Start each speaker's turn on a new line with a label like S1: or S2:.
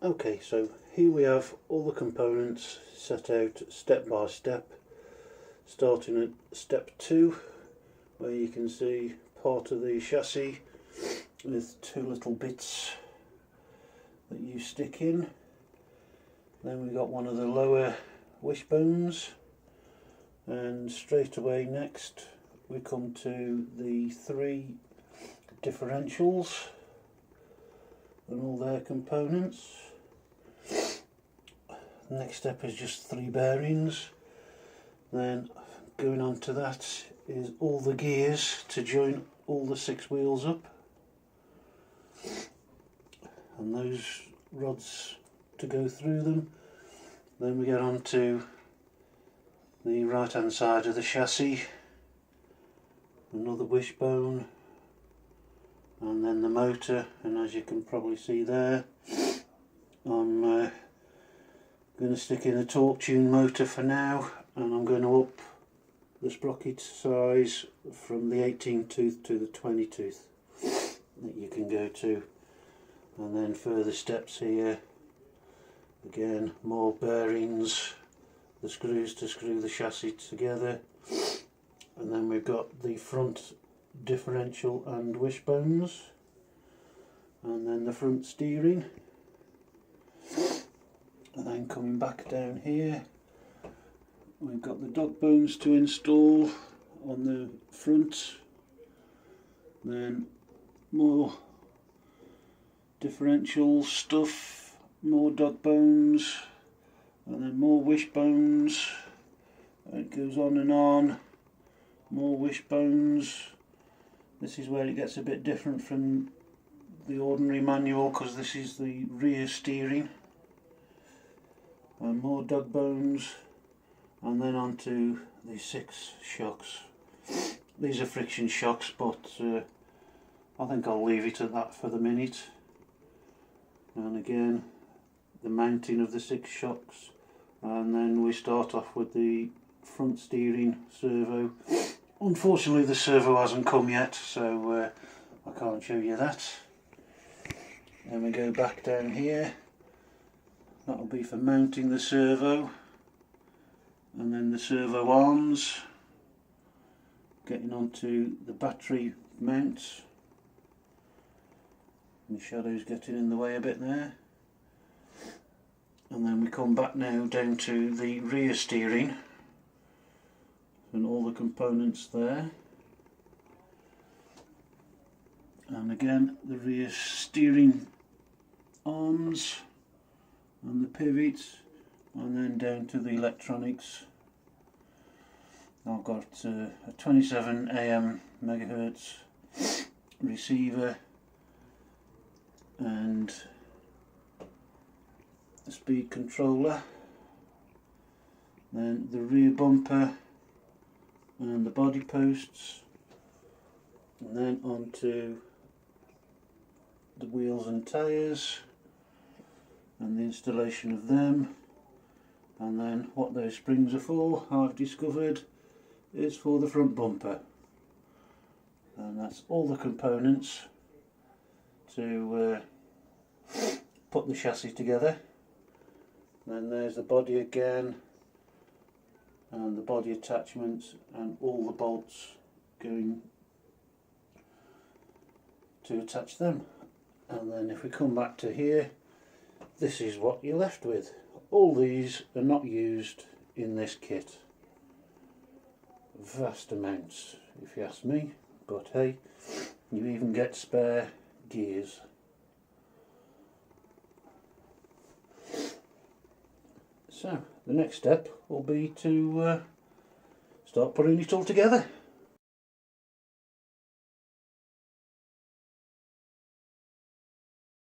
S1: Okay, so here we have all the components set out step by step, starting at step 2, where you can see part of the chassis with two little bits that you stick in. Then we got one of the lower wishbones, and straight away next we come to the 3 differentials and all their components. Next step is just 3 bearings. Then going on to that is all the gears to join all the 6 wheels up, and those rods to go through them. Then we get on to the right hand side of the chassis, another wishbone, and then the motor. And as you can probably see there, I'm going to stick in a torque tune motor for now, and I'm going to up the sprocket size from the 18 tooth to the 20 tooth that you can go to. And then further steps here, again more bearings, the screws to screw the chassis together, and then we've got the front differential and wishbones, and then the front steering. And then coming back down here, we've got the dog bones to install on the front, then more differential stuff, more dog bones, and then more wishbones. It goes on and on, more wishbones. This is where it gets a bit different from the ordinary manual, because this is the rear steering. And more dog bones, and then onto the 6 shocks. These are friction shocks, but I think I'll leave it at that for the minute. And again, the mounting of the 6 shocks, and then we start off with the front steering servo. Unfortunately the servo hasn't come yet, so I can't show you that. Then we go back down here. That'll be for mounting the servo, and then the servo arms, getting onto the battery mounts. The shadow's getting in the way a bit there. And then we come back now down to the rear steering and all the components there. And again, the rear steering arms and the pivots, and then down to the electronics. I've got a 27 AM megahertz receiver and a speed controller, then the rear bumper and the body posts, and then onto the wheels and tyres and the installation of them. And then what those springs are for, I've discovered, is for the front bumper. And that's all the components to put the chassis together. Then there's the body again, and the body attachments and all the bolts going to attach them. And then if we come back to here, this is what you're left with. All these are not used in this kit. Vast amounts, if you ask me, but hey, you even get spare gears. So the next step will be to start putting it all together.